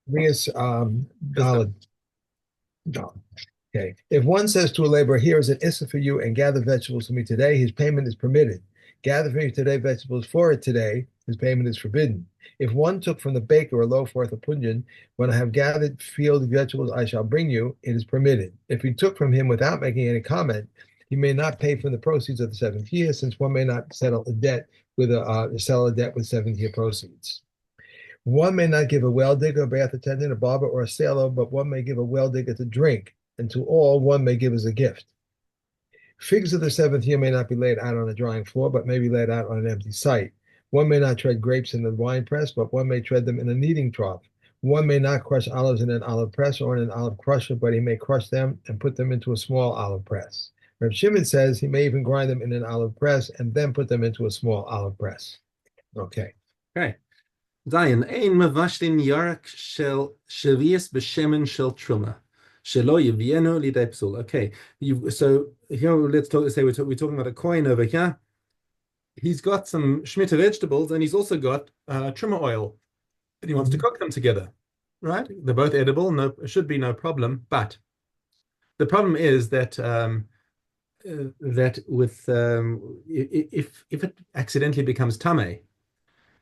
Rias Yes, sir. Dalad. Okay. If one says to a laborer, here is an issa for you and gather vegetables for me today, his payment is permitted. Gather for me today vegetables for it today, his payment is forbidden. If one took from the baker a loaf worth of punjan, when I have gathered field vegetables, I shall bring you, it is permitted. If he took from him without making any comment, he may not pay from the proceeds of the seventh year, since one may not settle a debt with settle a debt with seventh year proceeds. One may not give a well digger, a bath attendant, a barber, or a sailor, but one may give a well digger to drink, and to all one may give as a gift. Figs of the seventh year may not be laid out on a drying floor, but may be laid out on an empty site. One may not tread grapes in the wine press, but one may tread them in a kneading trough. One may not crush olives in an olive press or in an olive crusher, but he may crush them and put them into a small olive press. Reb Shimon says he may even grind them in an olive press and then put them into a small olive press. Okay. Okay. Zion, ein mevashtin yarak shel Shevi'is b'shemen shel truma. Shelo yivienu lidei psul. Okay. So here let's say we're talking about a coin over here. He's got some Shemitah vegetables and he's also got truma oil and he wants to Mhm. cook them together. Right? They're both edible, no should be no problem. But the problem is that that with if it accidentally becomes tame,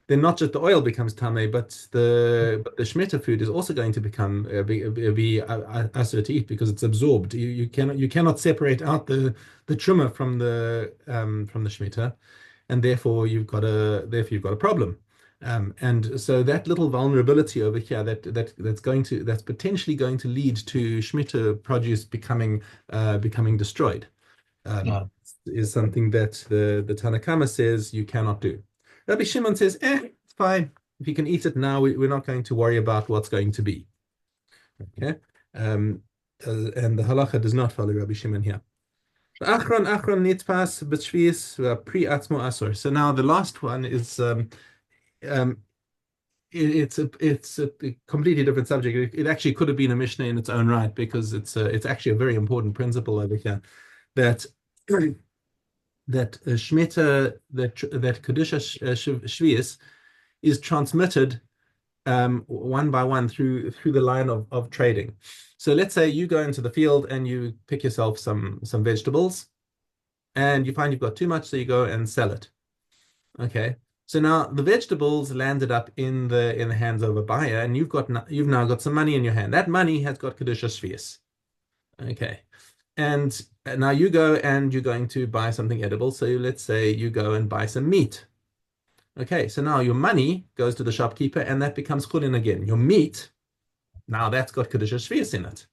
then not just the oil becomes tame, but the Shemitah food is also going to become asur to eat because it's absorbed. You cannot separate out the truma from the Shemitah, and therefore you've got a problem. And so that little vulnerability over here that's potentially going to lead to Shemitah produce becoming destroyed um, Uh, is something that the Tanakama says you cannot do. Rabbi Shimon says, it's fine. If you can eat it now, we're not going to worry about what's going to be. Okay. Um, and the halacha does not follow Rabbi Shimon here. Achron nitpas b'shvius pri atzmo asor. So now the last one is um, it's a completely different subject. It actually could have been a Mishnah in its own right because it's actually a very important principle over here that that Shemitah, that Kedusha Shvius is transmitted one by one through the line of trading. So let's say you go into the field and you pick yourself some vegetables, and you find you've got too much, so you go and sell it. Okay. So now the vegetables landed up in the hands of a buyer, and you've now got some money in your hand. That money has got Kedusha Shvius. Okay. And now you go and you're going to buy something edible. So let's say you go and buy some meat. Okay, so now your money goes to the shopkeeper and that becomes chulin again. Your meat, now that's got Kedusha Shvius in it.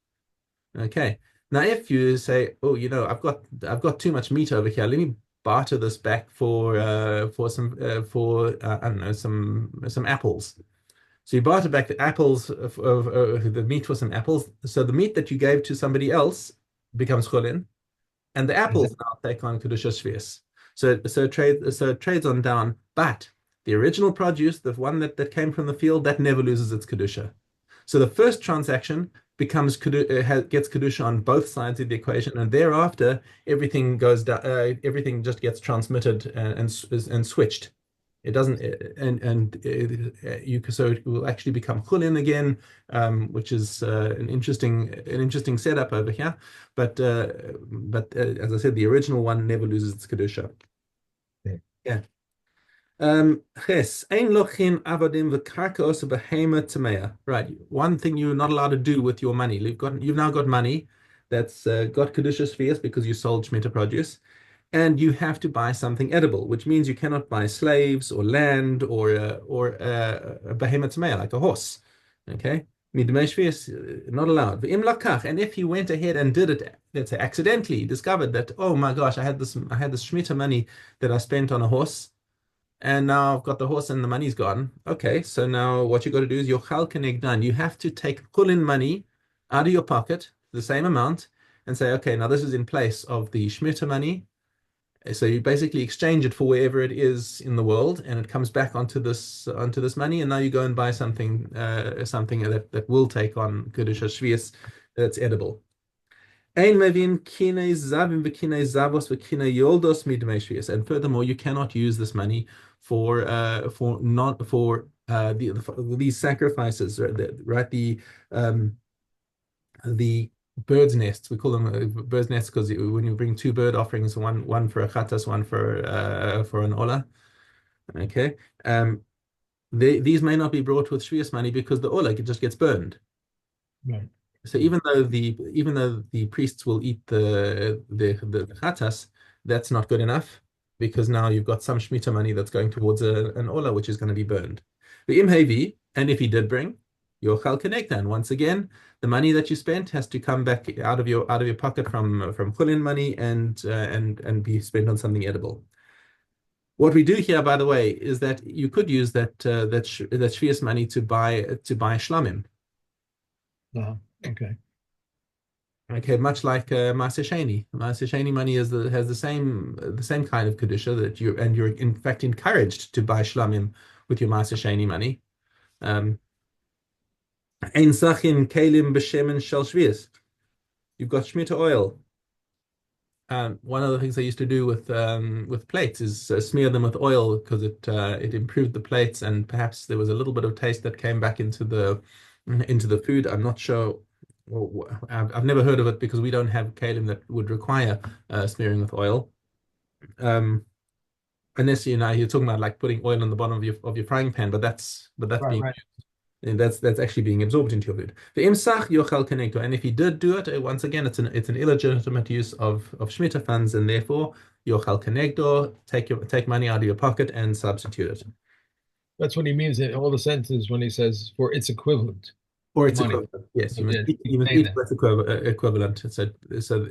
Okay. Now if you say, oh, I've got too much meat over here, let me barter this back for I don't know, some apples. So you barter back the apples of the meat for some apples. So the meat that you gave to somebody else becomes chulin, and the apples now take on Kedusha Shvius. So it trades on down, but the original produce, the one that came from the field, that never loses its Kedusha. So the first transaction gets Kedusha on both sides of the equation, and thereafter everything goes down, everything just gets transmitted and switched. It doesn't, so it will actually become chulin again, which is an interesting setup over here. But as I said, the original one never loses its kedusha. Yeah. Ches, ein lochin avadim v'karkos behema tamea. Right. One thing you're not allowed to do with your money. You've now got money that's got kedusha spheres because you sold Shemitah produce, and you have to buy something edible, which means you cannot buy slaves or land or a behemoth tamea like a horse. Okay. Midmei spheres not allowed. V'im lakach, and if he went ahead and did it, let's say accidentally discovered that, oh my gosh, I had this Shemitah money that I spent on a horse and now I've got the horse and the money's gone. Okay, so now what you got to do is your chal kenegdan. You have to pull in money out of your pocket, the same amount, and say, okay, now this is in place of the Shemitah money. So you basically exchange it for wherever it is in the world, and it comes back onto this money, and now you go and buy something that will take on Kedusha Shvius that's edible. Ein mevin kinei zavim v'kinei zavos v'kinei yoldos midmei shvius. And furthermore, you cannot use this money for not for these sacrifices, right? Um, the bird's nests. We call them bird's nests because when you bring two bird offerings, one for a chatas, one for an ola. Okay. Um, these may not be brought with Shevi'is money because the ola just gets burned. Right. So even though the priests will eat the chatas, that's not good enough because now you've got some shmita money that's going towards an ola, which is going to be burned. The imhevi, and if he did bring your chal kenegda, and once again, the money that you spent has to come back out of your pocket from chulin money and be spent on something edible. What we do here, by the way, is that you could use that shvius money to buy shlamim. Uh-huh. Okay. Okay, much like Maaser Sheni. Maaser Sheni money has the same kind of kedusha that you're in fact encouraged to buy shlamim with your Maaser Sheni money. Um, Ein sachin kelim b'shemen shel shvius. You've got shmita oil. One of the things I used to do with plates is smear them with oil because it improved the plates and perhaps there was a little bit of taste that came back into the food. I'm not sure. Well, I've never heard of it because we don't have kalim that would require smearing with oil. Um, Unless you're talking about like putting oil on the bottom of your frying pan, but that's Right, being right. and that's actually being absorbed into your food. The imsach yochel kenegdo, and if he did do it, once again, it's an illegitimate use of shmita funds, and therefore yochel kenegdo, take money out of your pocket and substitute it, That's what he means in all the sentences when he says for its equivalent or its money. equivalent. Yes, So, you must yeah, eat, he's you must saying eat that. what's equivalent. So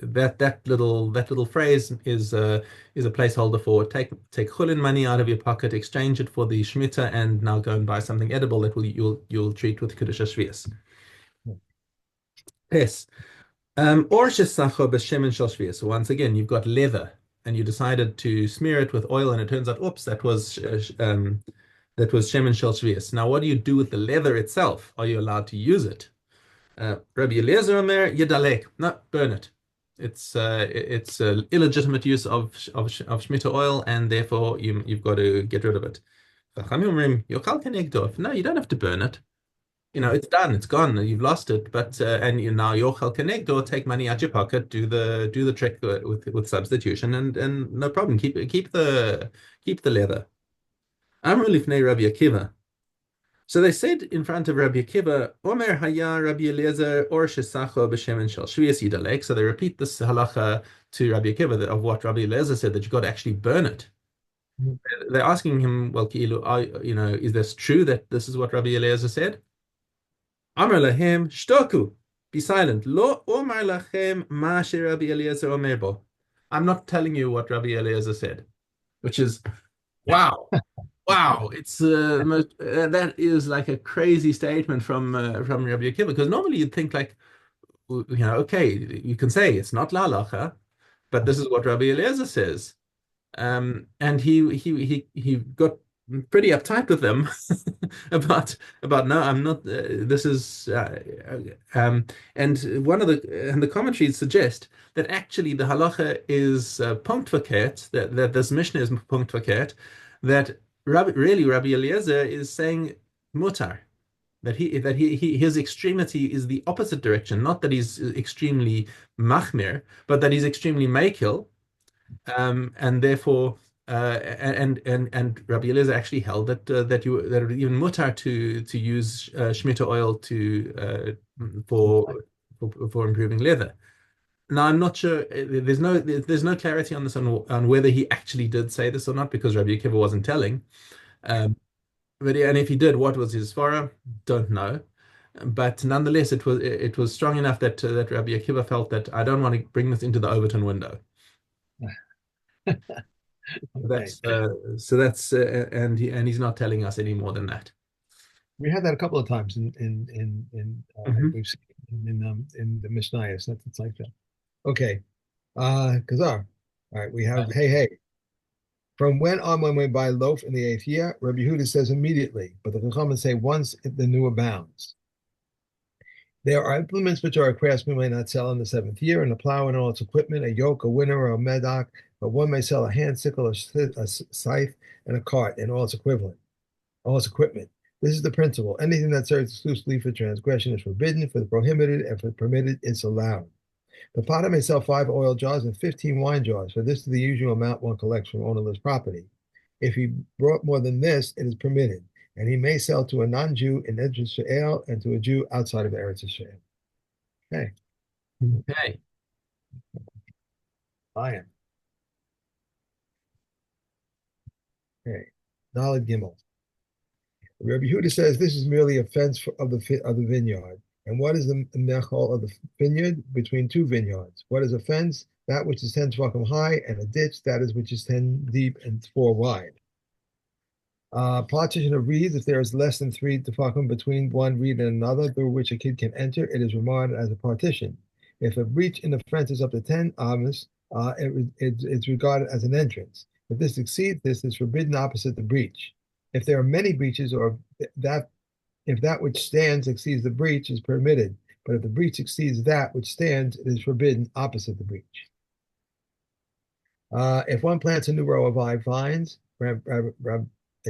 that little phrase is a placeholder for take chulin money out of your pocket, exchange it for the shmita, and now go and buy something edible that you'll treat with kedusha shvius. Yes. Or shesacho b'shemen shel shvius. So once again, you've got leather, and you decided to smear it with oil, and it turns out, oops, that was shemen shel shvius. Now, what do you do with the leather itself? Are you allowed to use it? Rabbi Eliezer Omer yedalek. No, burn it. It's illegitimate use of shmita oil, and therefore you've got to get rid of it. Chachamim omrim, yochal kenegdo. No, you don't have to burn it. It's done, it's gone, you've lost it. But and now your chal kenegdo, take money out your pocket, do the trick with substitution, and no problem. Keep the leather. Amru lifnei Rabbi Akiva. So they said in front of Rabbi Akiva, Omer haya Rabbi Eliezer or shesacho b'shemen shel shvius yidalek. So they repeat this halacha to Rabbi Akiva of what Rabbi Eliezer said, that you got to actually burn it. Mhm. They're asking him, well, is this true that this is what Rabbi Eliezer said? Amar lahem shtoku. Be silent. Lo omar lachem ma Rabbi Eliezer omer bo. I'm not telling you what Rabbi Eliezer said, which is wow, wow. It's that is like a crazy statement from Rabbi Akiva, because normally you'd think like, okay, you can say it's not la halacha, but this is what Rabbi Eliezer says. And he got pretty uptight with them about no, I'm not. This is and the commentaries suggest that actually the halacha is punkt verkehrt, that this Mishnah is punkt verkehrt, that Rabbi Eliezer is saying mutar. His extremity is the opposite direction, not that he's extremely machmir, but that he's extremely makil, and therefore, and Rabbi Eliezer actually held that it was even mutar to use shmita oil for improving leather. Now I'm not sure. There's no clarity on this on whether he actually did say this or not, because Rabbi Akiva wasn't telling. But yeah, and if he did, what was his svara? Don't know. But nonetheless, it was strong enough that Rabbi Akiva felt that I don't want to bring this into the Overton window. Okay. And he's not telling us any more than that. We had that a couple of times in Mhm. we've seen in the Mishnah, so it's like that. Okay. Kazar. All right, we have hey hey. From when we buy loaf in the eighth year, Rabbi Yehuda says immediately, but the Chachamim say once the new abounds. There are implements which our craftsman may not sell in the seventh year, and a plow and all its equipment, a yoke, a winnow, or a medoc, but one may sell a hand sickle, a scythe, and a cart, and all its equivalent, all its equipment. This is the principle. Anything that serves exclusively for transgression is forbidden, for the prohibited, and for the permitted is allowed. The potter may sell 5 oil jars and 15 wine jars, for this is the usual amount one collects from ownerless property. If he brought more than this, it is permitted, and he may sell to a non-Jew in Eretz Israel and to a Jew outside of Eretz Israel. Okay. Okay. Lion. Okay. Daled Gimel. Rabbi Yehuda says this is merely a fence of the vineyard. And what is the mechol of the vineyard? Between two vineyards. What is a fence? That which is 10 tefachim high, and a ditch, that is which is 10 deep and 4 wide. Partition of reeds, if there is less than 3 tefachim between one reed and another through which a kid can enter, it is regarded as a partition. If a breach in the fence is up to 10 amos, it's regarded as an entrance. If this exceeds this, is forbidden opposite the breach. If there are many breaches, or that if that which stands exceeds the breach, is permitted. But if the breach exceeds that which stands, it is forbidden opposite the breach. If one plants a new row of vines,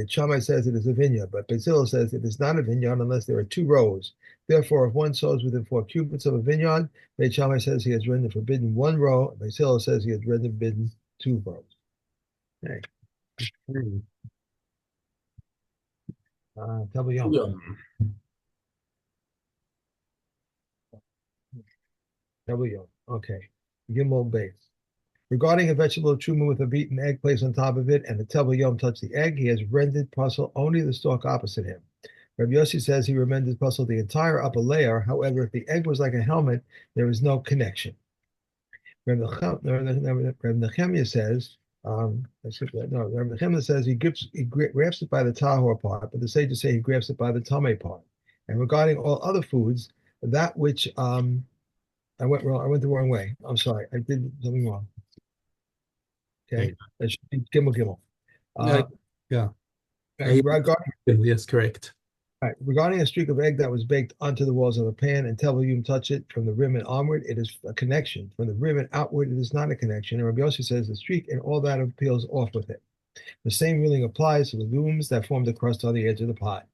Shammai says it is a vineyard, but Basil says it is not a vineyard unless there are 2 rows. Therefore, if one sows within 4 cubits of a vineyard, Beit Shammai says he has rendered forbidden 1 row. Basil says he has rendered forbidden 2 rows. Okay. Double yolk. Okay. Gimel base. Regarding a vegetable truma with a beaten egg placed on top of it and the tevel yom touched the egg, he has rendered puzzle only the stalk opposite him. Rabbi Yossi says he rendered puzzle the entire upper layer. However, if the egg was like a helmet, there is no connection. Rabbi Nehemiah says, Rabbi Nehemiah says he grafts it by the tahor part, but the sages say he grafts it by the tameh part. And regarding all other foods, that which I went wrong. I went the wrong way. I'm sorry. I did something wrong. Okay. That should be Gimel Gimel. Yeah. Regarding, Yes, correct. regarding a streak of egg that was baked onto the walls of a pan and tevel touch it from the rim and onward, it is a connection. From the rim and outward, it is not a connection. And Rabbi Yossi says the streak and all that peels off with it. The same ruling applies to the looms that form the crust on the edge of the pot.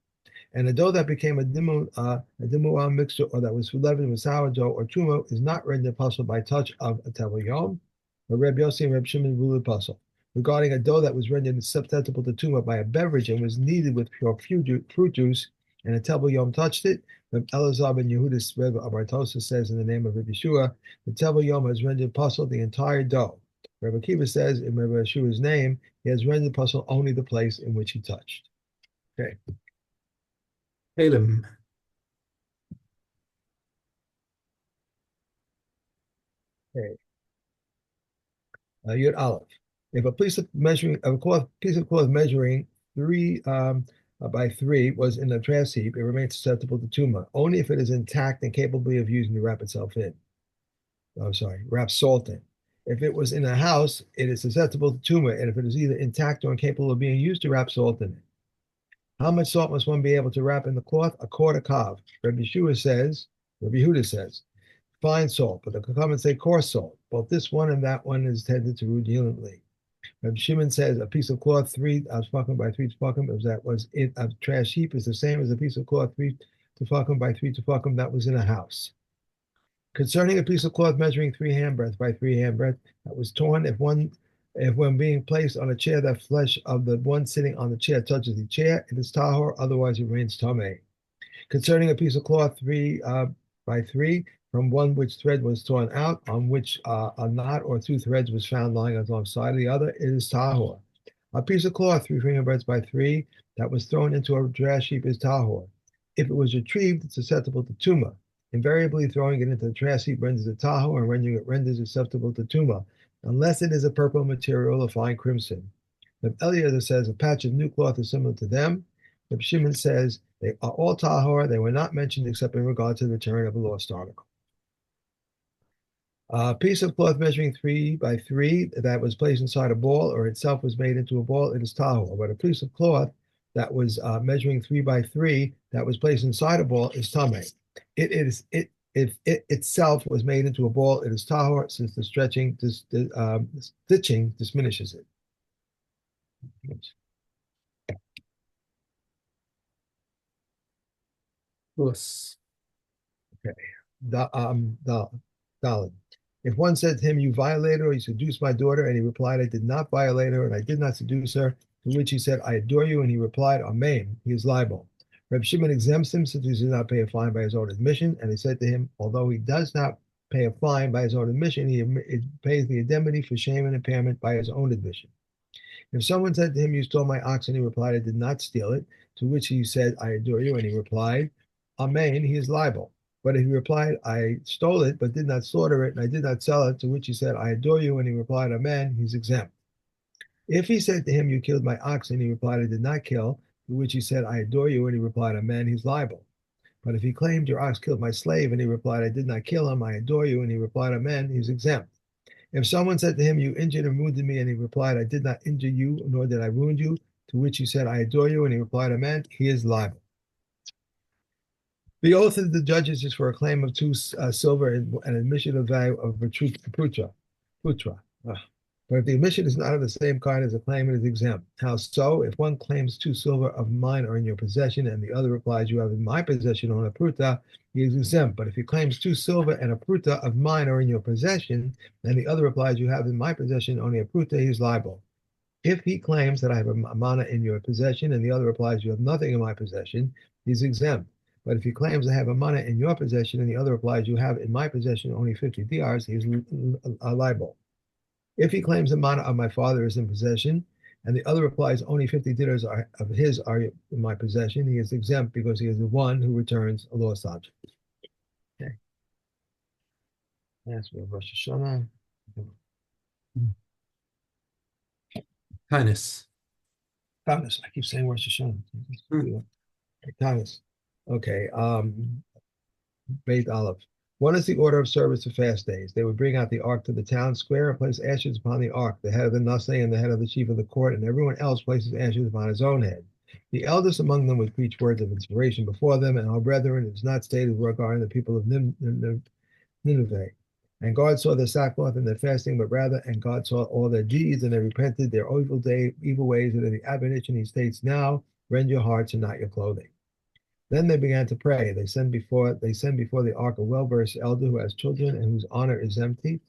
And the dough that became a dimuah mixture, or that was leavened with sourdough or truma, is not rendered puzzle by touch of a tevel yom. But Reb Yossi and Reb Shimon ruled puzzle. Regarding a dough that was rendered susceptible to tumah by a beverage and was kneaded with pure fruit juice, and a tevel yom touched it, Reb Elazar ben Yehudis Reb Abartosa says in the name of Reb Yeshua, the tevel yom has rendered puzzle the entire dough. Reb Akiva says in Reb Yeshua's name, he has rendered puzzle only the place in which he touched. Okay. Halem. Okay. Yud Aleph. If a piece of cloth measuring 3 by 3 was in a trash heap, it remains susceptible to tumah, only if it is intact and capable of using to wrap itself in. Wrap salt in. If it was in a house, it is susceptible to tumah, and if it is either intact or incapable of being used to wrap salt in it. How much salt must one be able to wrap in the cloth? A quarter kav. Rabbi Yehuda says, fine salt, but the comments say coarse salt. Both this one and that one is tended to rudely. Rabbi Shimon says a piece of cloth 3 tefachim by 3 tefachim, that was in a trash heap, is the same as a piece of cloth 3 tefachim by 3 tefachim that was in a house. Concerning a piece of cloth measuring 3 handbreadth by 3 handbreadth that was torn, if when being placed on a chair, the flesh of the one sitting on the chair touches the chair, it is tahor, otherwise it remains tameh. Concerning a piece of cloth 3 by 3, from one which thread was torn out, on which a knot or 2 threads was found lying alongside the other, it is tahor. A piece of cloth 3 fingerbreadths by 3 that was thrown into a trash heap is tahor. If it was retrieved, it's susceptible to tumah. Invariably, throwing it into the trash heap renders it tahor, and rendering it renders it susceptible to tumah, unless it is a purple material or fine crimson. Reb Eliezer says a patch of new cloth is similar to them. Reb Shimon says they are all tahor. They were not mentioned except in regard to the return of a lost article. A piece of cloth measuring 3 by 3 that was placed inside a ball or itself was made into a ball, it is tahor. But a piece of cloth that was measuring 3 by 3 that was placed inside a ball is tameh. If it itself was made into a ball, it is tahor, since the stitching diminishes it. Us. Okay. Dalit. If one said to him, "You violated or you seduced my daughter," and he replied, "I did not violate her and I did not seduce her," to which he said, "I adore you," and he replied, "Amen," he is liable. Reb Shimon exempts him since he does not pay a fine by his own admission, and he said to him, although he does not pay a fine by his own admission, he pays the indemnity for shame and impairment by his own admission. If someone said to him, "You stole my ox," and he replied, "I did not steal it," to which he said, "I adore you," and he replied, "Amen," he is liable. But if he replied, "I stole it, but did not slaughter it, and I did not sell it," to which he said, "I adore you," and he replied, "Amen," he's exempt. If he said to him, "You killed my ox," and he replied, "I did not kill," to which he said, "I adore you," and he replied, "Amen," he's liable. But if he claimed, "Your ox killed my slave," and he replied, "I did not kill him, I adore you," and he replied, "Amen," he's exempt. If someone said to him, "You injured and wounded me," and he replied, "I did not injure you, nor did I wound you," to which he said, "I adore you," and he replied, "Amen," he is liable. The oath of the judges is for a claim of two silver and an admission of value of a putra. But if the admission is not of the same kind as the claim, it is exempt. How so? If one claims two silver of mine are in your possession, and the other replies, "You have in my possession on a pruta," he is exempt. But if he claims two silver and a pruta of mine are in your possession, and the other replies, "You have in my possession only a pruta," he is liable. If he claims that I have a mana in your possession, and the other replies, "You have nothing in my possession," he's exempt. But if he claims I have a mana in your possession, and the other replies, "You have in my possession only 50 diars," he's liable. If he claims the mana of my father is in possession, and the other replies, "Only 50 dinars of his are in my possession," he is exempt because he is the one who returns a lost object. Okay. That's for Rosh Hashanah. Kindness. Thomas. I keep saying Rosh Hashanah. Thomas. Okay. Beit Aleph. One is the order of service of fast days. They would bring out the ark to the town square and place ashes upon the ark, the head of the Nase and the head of the chief of the court, and everyone else places ashes upon his own head. The eldest among them would preach words of inspiration before them, and our brethren, it is not stated regarding the people of Nineveh. And God saw their sackcloth and their fasting, but rather, and God saw all their deeds, and they repented their evil ways, and in the admonition he states, "Now rend your hearts and not your clothing." Then they began to pray. They send before the ark a well-versed elder who has children and whose honor is empty.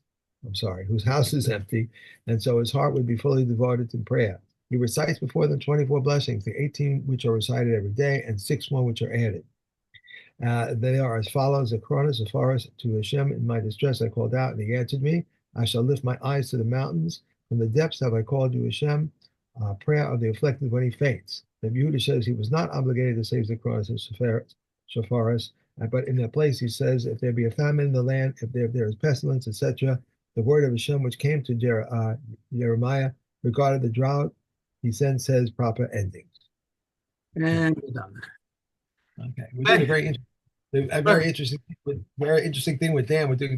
I'm sorry, whose house is empty, and so his heart would be fully devoted to prayer. He recites before them 24 blessings, the 18 which are recited every day, and 6 more which are added. They are as follows: Acronis, as far as to Hashem, in my distress I called out, and he answered me. I shall lift my eyes to the mountains. From the depths have I called you, Hashem. Prayer of the afflicted when he faints. The Yehuda says he was not obligated to save the cross of Shapharis, but in that place he says, if there be a famine in the land, if there is pestilence, etc., the word of Hashem which came to Jeremiah regarding the drought, he then says proper endings. Okay. And done. Okay. We're doing a very interesting thing with Dan. We're doing